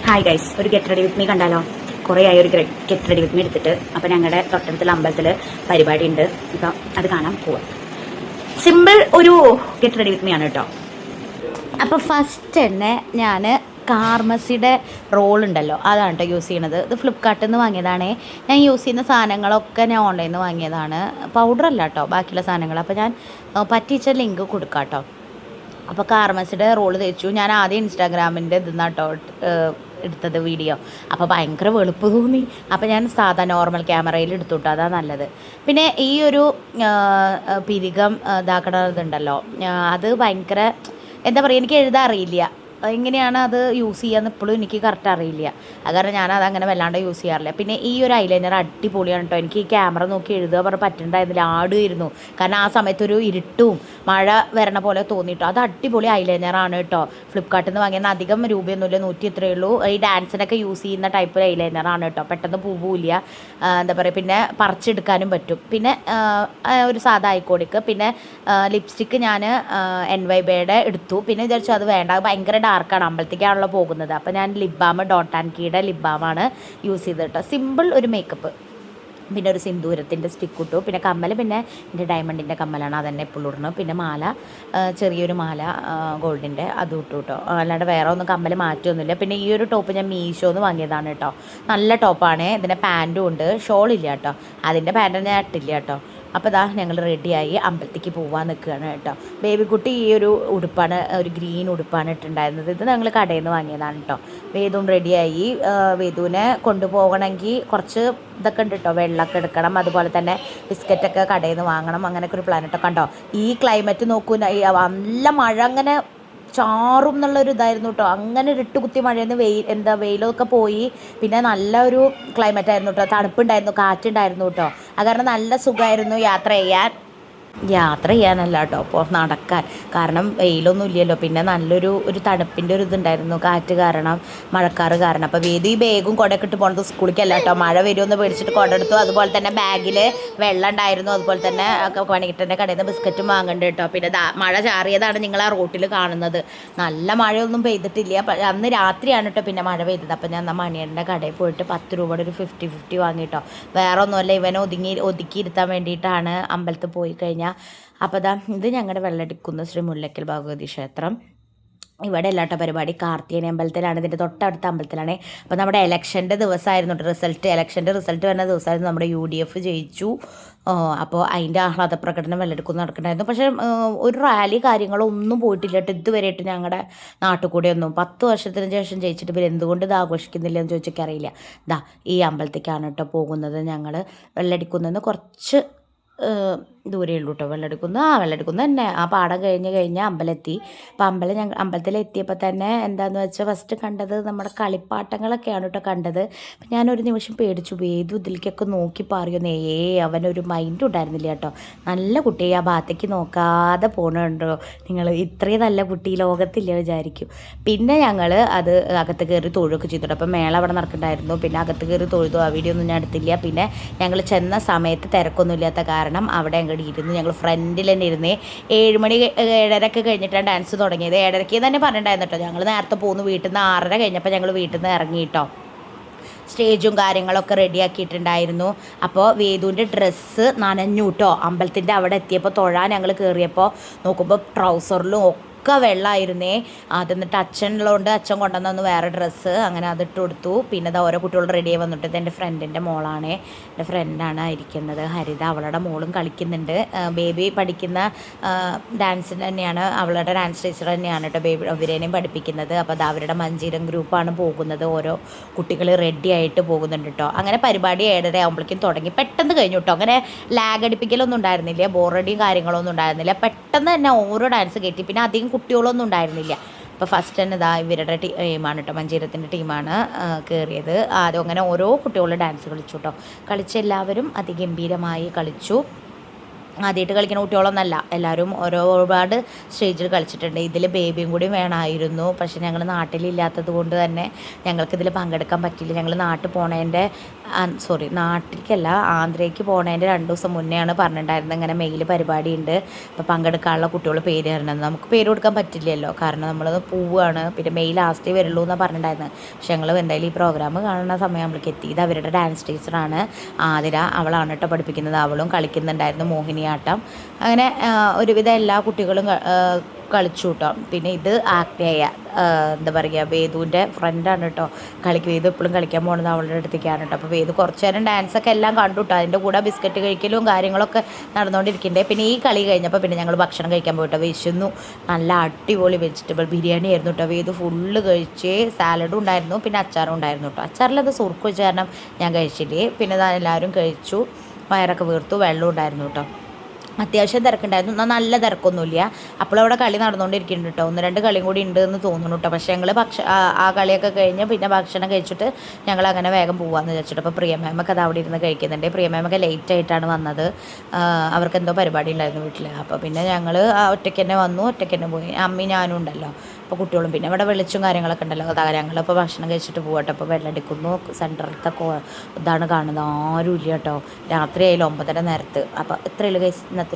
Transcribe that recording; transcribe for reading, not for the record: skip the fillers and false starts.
Hi guys, ഒരു get ready with me കണ്ടാലോ? കുറേ ആയി ഒരു ഗെറ്റ് റെഡി വിത്ത് മീ എടുത്തിട്ട്. അപ്പം ഞങ്ങളുടെ തൊട്ടടുത്തുള്ള അമ്പലത്തിൽ പരിപാടി ഉണ്ട്. ഇപ്പം അത് കാണാൻ പോവാം. സിമ്പിൾ ഒരു ഗെറ്റ് റെഡി വിത്ത് മീ ആണ് കേട്ടോ. അപ്പോൾ ഫസ്റ്റ് തന്നെ ഞാൻ കാർമസിയുടെ റോൾ ഉണ്ടല്ലോ, അതാണ് കേട്ടോ യൂസ് ചെയ്യണത്. ഇത് ഫ്ലിപ്കാർട്ടിൽ നിന്ന് വാങ്ങിയതാണേ. ഞാൻ യൂസ് ചെയ്യുന്ന സാധനങ്ങളൊക്കെ ഞാൻ ഓൺലൈനിൽ നിന്ന് വാങ്ങിയതാണ്. പൗഡറല്ല കേട്ടോ, ബാക്കിയുള്ള സാധനങ്ങൾ. അപ്പോൾ ഞാൻ പറ്റിച്ച ലിങ്ക് കൊടുക്കാം കേട്ടോ. അപ്പോൾ കാർമസിയുടെ റോള് തേച്ചു. ഞാൻ ആദ്യം ഇൻസ്റ്റാഗ്രാമിൻ്റെ ഇതിന്നാട്ടോ എടുത്തത് വീഡിയോ. അപ്പോൾ ഭയങ്കര വെളുപ്പ് തോന്നി. അപ്പോൾ ഞാൻ സാധാ നോർമൽ ക്യാമറയിൽ എടുത്തുട്ടോ, അതാണ് നല്ലത്. പിന്നെ ഈ ഒരു പിരികം ഇതാക്കണതുണ്ടല്ലോ, അത് ഭയങ്കര എന്താ പറയുക, എനിക്ക് എഴുതാൻ അറിയില്ല. എങ്ങനെയാണ് അത് യൂസ് ചെയ്യാന്ന് ഇപ്പോഴും എനിക്ക് കറക്റ്റ് അറിയില്ല. അത് കാരണം ഞാനത് അങ്ങനെ വല്ലാണ്ട് യൂസ് ചെയ്യാറില്ല. പിന്നെ ഈ ഒരു ഐലൈനർ അടിപൊളിയാണ് കേട്ടോ. എനിക്ക് ഈ ക്യാമറ നോക്കി എഴുതുക പറഞ്ഞാൽ പറ്റുന്നുണ്ടായിരുന്നില്ല, ആടുമായിരുന്നു. കാരണം ആ സമയത്തൊരു ഇരുട്ടും മഴ വരണ പോലെ തോന്നിയിട്ടോ. അത് അടിപൊളി ഐലൈനറാണ് കേട്ടോ. ഫ്ലിപ്കാർട്ടിൽ നിന്ന് വാങ്ങിയെന്ന് അധികം രൂപയൊന്നുമില്ല, 100 എത്രയേ ഉള്ളൂ. ഈ ഡാൻസിനൊക്കെ യൂസ് ചെയ്യുന്ന ടൈപ്പ് ഐലൈനറാണ് കേട്ടോ. പെട്ടെന്ന് പൂവില്ല, എന്താ പറയുക, പിന്നെ പറിച്ചെടുക്കാനും പറ്റും. പിന്നെ ഒരു സാധാ ഐക്കോണിക്ക്. പിന്നെ ലിപ്സ്റ്റിക്ക് ഞാൻ NYBയുടെ എടുത്തു. പിന്നെ വിചാരിച്ചു അത് വേണ്ട, ഭയങ്കര ഡാർക്കാണ്, അമ്പലത്തേക്കാണല്ലോ പോകുന്നത്. അപ്പോൾ ഞാൻ ലിപ് ബാം ഡോട്ട് ആൻഡ് കീയുടെ ലിപ് ബാമാണ് യൂസ് ചെയ്തത് കേട്ടോ. സിമ്പിൾ ഒരു മേക്കപ്പ്. പിന്നെ ഒരു സിന്ദൂരത്തിൻ്റെ സ്റ്റിക്ക് ഇട്ടു. പിന്നെ കമ്മൽ, പിന്നെ എൻ്റെ ഡയമണ്ടിൻ്റെ കമ്മലാണ്, അതന്നെ എപ്പോഴും ഇടണം. പിന്നെ മാല, ചെറിയൊരു മാല ഗോൾഡിൻ്റെ, അതും ഇട്ടു കേട്ടോ. അല്ലാണ്ട് വേറെ ഒന്നും കമ്മൽ മാറ്റമൊന്നുമില്ല. പിന്നെ ഈ ഒരു ടോപ്പ് ഞാൻ മീഷോന്ന് വാങ്ങിയതാണ് കേട്ടോ. നല്ല ടോപ്പാണ്. ഇതിൻ്റെ പാൻറ്റും ഉണ്ട്, ഷോളില്ല കേട്ടോ. അതിൻ്റെ പാൻറ്റ് ഞാൻ ഇട്ടില്ല കേട്ടോ. അപ്പോൾ ഇതാ ഞങ്ങൾ റെഡിയായി അമ്പലത്തേക്ക് പോകാൻ നിൽക്കുകയാണ് കേട്ടോ. ബേബിക്കുട്ടി ഈ ഒരു ഉടുപ്പാണ്, ഒരു ഗ്രീൻ ഉടുപ്പാണ് ഇട്ടുണ്ടായിരുന്നത്. ഇത് ഞങ്ങൾ കടയിൽ നിന്ന് വാങ്ങിയതാണ് കേട്ടോ. വേദുവും റെഡിയായി. വേദുവിനെ കൊണ്ടുപോകണമെങ്കിൽ കുറച്ച് ഇതൊക്കെ ഉണ്ട് കേട്ടോ, വെള്ളമൊക്കെ എടുക്കണം, അതുപോലെ തന്നെ ബിസ്ക്കറ്റൊക്കെ കടയിൽ നിന്ന് വാങ്ങണം. അങ്ങനെയൊക്കെ ഒരു പ്ലാനറ്റൊക്കെ കണ്ടോ. ഈ ക്ലൈമറ്റ് നോക്കൂ, നല്ല മഴ അങ്ങനെ ചാറും എന്നുള്ളൊരു ഇതായിരുന്നു കേട്ടോ. അങ്ങനെ ഇട്ടുകുത്തി മഴയെന്ന് വെയിലൊക്കെ പോയി. പിന്നെ നല്ല ഒരു ക്ലൈമറ്റ് ആയിരുന്നു കേട്ടോ, തണുപ്പുണ്ടായിരുന്നു, കാറ്റുണ്ടായിരുന്നു കേട്ടോ. അത് കാരണം നല്ല സുഖമായിരുന്നു യാത്ര ചെയ്യാനല്ല കേട്ടോ, അപ്പോൾ നടക്കാൻ. കാരണം വെയിലൊന്നും ഇല്ലല്ലോ. പിന്നെ നല്ലൊരു തണുപ്പിൻ്റെ ഒരു ഇതുണ്ടായിരുന്നു, കാറ്റ് കാരണം, മഴക്കാറ് കാരണം. അപ്പോൾ ഈ ബാഗും കുടയൊക്കെ ഇട്ട് പോകുന്നത് സ്കൂളിലേക്കല്ല കേട്ടോ. മഴ വരുമെന്ന് പേടിച്ചിട്ട് കുട എടുത്തു. അതുപോലെ തന്നെ ബാഗിൽ വെള്ളം ഉണ്ടായിരുന്നു. അതുപോലെ തന്നെ പണിക്കിട്ടൻ്റെ കടയിൽ നിന്ന് ബിസ്ക്കറ്റും വാങ്ങുന്നുണ്ട് കേട്ടോ. പിന്നെ മഴ ചാറിയതാണ് നിങ്ങൾ ആ റോട്ടിൽ കാണുന്നത്. നല്ല മഴയൊന്നും പെയ്തിട്ടില്ല. അന്ന് രാത്രിയാണ് കേട്ടോ പിന്നെ മഴ പെയ്തത്. അപ്പോൾ ഞാൻ മണിയൻ്റെ കടയിൽ പോയിട്ട് 10 രൂപയുടെ ഒരു 50 വാങ്ങിയിട്ടോ. വേറെ ഒന്നുമല്ല, ഇവനെ ഒതുക്കിയിരുത്താൻ വേണ്ടിയിട്ടാണ് അമ്പലത്തിൽ പോയി കഴിഞ്ഞാൽ. അപ്പോൾ ഇത് ഞങ്ങളുടെ വെള്ളടിക്കുന്ന ശ്രീ മുല്ലക്കൽ ഭഗവതി ക്ഷേത്രം. ഇവിടെ എല്ലാട്ടോ പരിപാടി കാർത്തികേയ അമ്പലത്തിലാണ്, ഇതിൻ്റെ തൊട്ടടുത്ത അമ്പലത്തിലാണ്. അപ്പോൾ നമ്മുടെ ഇലക്ഷൻ്റെ ദിവസമായിരുന്നു ഇലക്ഷൻ്റെ റിസൾട്ട് വരുന്ന ദിവസമായിരുന്നു. നമ്മുടെ UDF ജയിച്ചു. അപ്പോൾ അതിൻ്റെ ആഹ്ലാദ പ്രകടനം വെള്ളെടുക്കുന്ന നടക്കണ്ടായിരുന്നു. പക്ഷേ ഒരു റാലി കാര്യങ്ങളോ ഒന്നും പോയിട്ടില്ല കേട്ടോ ഇതുവരെയായിട്ട് ഞങ്ങളുടെ നാട്ടിൽ കൂടെ ഒന്നും. 10 വർഷത്തിന് ശേഷം ജയിച്ചിട്ട് ഇവർ എന്തുകൊണ്ട് ഇത് ആഘോഷിക്കുന്നില്ല എന്ന് ചോദിച്ചൊക്കെ അറിയില്ല. ഈ അമ്പലത്തേക്കാണ് കേട്ടോ പോകുന്നത്. ഞങ്ങൾ വെള്ളടിക്കുന്നതിന് കുറച്ച് ദൂരേ ഉള്ളൂ കേട്ടോ. വെള്ളെടുക്കുന്ന തന്നെ ആ പാടം കഴിഞ്ഞാൽ അമ്പലമെത്തി. അപ്പോൾ അമ്പലത്തിലെത്തിയപ്പോൾ തന്നെ എന്താണെന്ന് വെച്ചാൽ ഫസ്റ്റ് കണ്ടത് നമ്മുടെ കളിപ്പാട്ടങ്ങളൊക്കെയാണ് കേട്ടോ കണ്ടത്. അപ്പം ഞാനൊരു നിമിഷം പേടിച്ചു. വേദു ഇതിലേക്കൊക്കെ നോക്കി പറയുന്നേ, അവനൊരു മൈൻഡും ഉണ്ടായിരുന്നില്ല കേട്ടോ. നല്ല കുട്ടി, ആ ഭാഗത്തേക്ക് നോക്കാതെ പോകണുണ്ടോ നിങ്ങൾ? ഇത്രയും നല്ല കുട്ടി ലോകത്തില്ല വിചാരിക്കും. പിന്നെ ഞങ്ങൾ അത് അകത്ത് കയറി തൊഴുകയൊക്കെ ചെയ്തിട്ടു. അപ്പം മേള അവിടെ നടക്കുന്നുണ്ടായിരുന്നു. പിന്നെ അകത്ത് കയറി തൊഴുതു. ആ വീഡിയോ ഒന്നും ഞാൻ എടുത്തില്ല. പിന്നെ ഞങ്ങൾ ചെന്ന സമയത്ത് തിരക്കൊന്നും ഇല്ലാത്ത കാരണം അവിടെ അങ്ങോട്ട് ഇരുന്ന് ഞങ്ങൾ ഫ്രണ്ടിൽ തന്നെ ഇരുന്നേ. 7 മണി 7:30 കഴിഞ്ഞിട്ടാണ് ഡാൻസ് തുടങ്ങിയത്. 7:30 തന്നെ പറഞ്ഞിട്ടുണ്ടായിരുന്നു കേട്ടോ. ഞങ്ങൾ നേരത്തെ പോന്നു. വീട്ടിൽ നിന്ന് 6:30 കഴിഞ്ഞപ്പോൾ ഞങ്ങൾ വീട്ടിൽ നിന്ന് ഇറങ്ങി കേട്ടോ. സ്റ്റേജും കാര്യങ്ങളൊക്കെ റെഡിയാക്കിയിട്ടുണ്ടായിരുന്നു. അപ്പോൾ വേദുവിൻ്റെ ഡ്രസ്സ് നനഞ്ഞു കേട്ടോ. അമ്പലത്തിൻ്റെ അവിടെ എത്തിയപ്പോൾ തൊഴാൻ ഞങ്ങൾ കയറിയപ്പോൾ നോക്കുമ്പോൾ ട്രൗസറിലും ഒക്കെ വെള്ളമായിരുന്നേ. അതെന്നിട്ട് അച്ഛനുള്ളതുകൊണ്ട് അച്ഛൻ കൊണ്ടുവന്നു വേറെ ഡ്രസ്സ്, അങ്ങനെ അതിട്ട് കൊടുത്തു. പിന്നെ ഓരോ കുട്ടികൾ റെഡിയായി വന്നിട്ട് ഇത് എൻ്റെ ഫ്രണ്ടിൻ്റെ മോളാണ്, എൻ്റെ ഫ്രണ്ടാണ് ഇരിക്കുന്നത് ഹരിത. അവളുടെ മോളും കളിക്കുന്നുണ്ട്. ബേബി പഠിക്കുന്ന ഡാൻസിന് തന്നെയാണ്, അവളുടെ ഡാൻസ് ടീച്ചർ തന്നെയാണ് കേട്ടോ ബേബി അവരേനെയും പഠിപ്പിക്കുന്നത്. അപ്പോൾ അത് അവരുടെ മഞ്ചീരം ഗ്രൂപ്പാണ് പോകുന്നത്. ഓരോ കുട്ടികൾ റെഡി ആയിട്ട് പോകുന്നുണ്ട് കേട്ടോ. അങ്ങനെ പരിപാടി 7:30 ആകുമ്പോഴേക്കും തുടങ്ങി. പെട്ടെന്ന് കഴിഞ്ഞു കേട്ടോ. അങ്ങനെ ലാഗ് അടിപ്പിക്കലൊന്നും ഉണ്ടായിരുന്നില്ല, ബോറടിയും കാര്യങ്ങളൊന്നും ഉണ്ടായിരുന്നില്ല. പെട്ടെന്ന് തന്നെ ഓരോ ഡാൻസ് കയറ്റി. പിന്നെ അധികം കുട്ടികളൊന്നും ഉണ്ടായിരുന്നില്ല. അപ്പോൾ ഫസ്റ്റ് തന്നെ ഇവരുടെ ടീമാണ് കേട്ടോ, മഞ്ചീരത്തിൻ്റെ ടീമാണ് കയറിയത്. ആദ്യം അങ്ങനെ ഓരോ കുട്ടികളും ഡാൻസ് കളിച്ചു കേട്ടോ. കളിച്ചെല്ലാവരും അതിഗംഭീരമായി കളിച്ചു. ആദ്യമായിട്ട് കളിക്കുന്ന കുട്ടികളൊന്നല്ല, എല്ലാവരും ഒരുപാട് സ്റ്റേജിൽ കളിച്ചിട്ടുണ്ട്. ഇതിൽ ബേബിയും കൂടി വേണമായിരുന്നു, പക്ഷേ ഞങ്ങൾ നാട്ടിലില്ലാത്തത് കൊണ്ട് തന്നെ ഞങ്ങൾക്കിതിൽ പങ്കെടുക്കാൻ പറ്റിയില്ല. ഞങ്ങൾ നാട്ടിൽ പോണതിൻ്റെ നാട്ടിലേക്കല്ല, ആന്ധ്രയ്ക്ക് പോണതിൻ്റെ 2 ദിവസം മുന്നെയാണ് പറഞ്ഞിട്ടുണ്ടായിരുന്നത് ഇങ്ങനെ മെയിൽ പരിപാടി ഉണ്ട്, അപ്പോൾ പങ്കെടുക്കാനുള്ള കുട്ടികൾ പേര് തരണം. നമുക്ക് പേര് കൊടുക്കാൻ പറ്റില്ലല്ലോ, കാരണം നമ്മളത് പോവുകയാണ്, പിന്നെ മെയിൽ ലാസ്റ്റേ വരുള്ളൂ എന്നാണ് പറഞ്ഞിട്ടുണ്ടായിരുന്നത്. പക്ഷേ ഞങ്ങൾ എന്തായാലും ഈ പ്രോഗ്രാം കാണുന്ന സമയം നമ്മൾക്ക് എത്തി. ഇത് അവരുടെ ഡാൻസ് ടീച്ചറാണ് ആതിര, അവളാണ് കേട്ടോ പഠിപ്പിക്കുന്നത്. അവളും കളിക്കുന്നുണ്ടായിരുന്നു മോഹിനിയാട്ടം. അങ്ങനെ ഒരുവിധം എല്ലാ കുട്ടികളും കളിച്ചു കേട്ടോ. പിന്നെ ഇത് ആക്ട് എന്താ പറയുക, വേദുവിൻ്റെ ഫ്രണ്ടാണ് കേട്ടോ വേദു എപ്പോഴും കളിക്കാൻ പോകുന്നത് അവളുടെ അടുത്തേക്കാണ് കേട്ടോ. അപ്പോൾ വേദു കുറച്ച് നേരം ഡാൻസൊക്കെ എല്ലാം കണ്ടു കേട്ടോ. അതിൻ്റെ കൂടെ ബിസ്ക്കറ്റ് കഴിക്കലും കാര്യങ്ങളൊക്കെ നടന്നുകൊണ്ടിരിക്കുന്നുണ്ട്. പിന്നെ ഈ കളി കഴിഞ്ഞപ്പോൾ പിന്നെ ഞങ്ങൾ ഭക്ഷണം കഴിക്കാൻ പോയിട്ടോ. വിശന്നു. നല്ല അടിപൊളി വെജിറ്റബിൾ ബിരിയാണി ആയിരുന്നു കേട്ടോ. വേദു ഫുള്ള് കഴിച്ച്, സാലഡും ഉണ്ടായിരുന്നു, പിന്നെ അച്ചാറും ഉണ്ടായിരുന്നു കേട്ടോ. അച്ചാറിലത് സുറുക്ക് വെച്ച കാരണം ഞാൻ കഴിച്ചില്ലേ. പിന്നെ എല്ലാവരും കഴിച്ചു, വയറൊക്കെ വീർത്തു, വെള്ളം ഉണ്ടായിരുന്നു കേട്ടോ. അത്യാവശ്യം തിരക്കുണ്ടായിരുന്നു, എന്നാൽ നല്ല തിരക്കൊന്നുമില്ല. അപ്പോഴവിടെ കളി നടന്നുകൊണ്ടിരിക്കുന്നുണ്ട് കേട്ടോ. 1-2 കളിയും കൂടി ഉണ്ട് എന്ന് തോന്നുന്നു കേട്ടോ. പക്ഷേ ഞങ്ങൾ ആ കളിയൊക്കെ കഴിഞ്ഞ് പിന്നെ ഭക്ഷണം കഴിച്ചിട്ട് ഞങ്ങൾ അങ്ങനെ വേഗം പോകാമെന്ന് വിചാരിച്ചിട്ട്. അപ്പോൾ പ്രിയ മാമൊക്കെ അത് അവിടെ ഇരുന്ന് കഴിക്കുന്നുണ്ട്. പ്രിയ മാമൊക്കെ ലേറ്റ് ആയിട്ടാണ് വന്നത്, അവർക്ക് എന്തോ പരിപാടി ഉണ്ടായിരുന്നു വീട്ടിൽ. അപ്പോൾ പിന്നെ ഞങ്ങൾ ഒറ്റയ്ക്ക് തന്നെ വന്നു, ഒറ്റയ്ക്ക് തന്നെ പോയി. അമ്മയും ഞാനും ഉണ്ടല്ലോ, അപ്പോൾ കുട്ടികളും. പിന്നെ ഇവിടെ വെളിച്ചും കാര്യങ്ങളൊക്കെ ഉണ്ടല്ലോ. അതാ ഞങ്ങളിപ്പോൾ ഭക്ഷണം കഴിച്ചിട്ട് പോകട്ടെ. അപ്പോൾ വെള്ളടിക്കുന്നു, സെൻറ്ററിലത്തെ ഇതാണ് കാണുന്നത്, ആരും ഇല്ല കേട്ടോ. രാത്രി ആയാലും 9:30 നേരത്ത്. അപ്പോൾ ഇത്രയുള്ള കേസ് ഇന്നത്തെ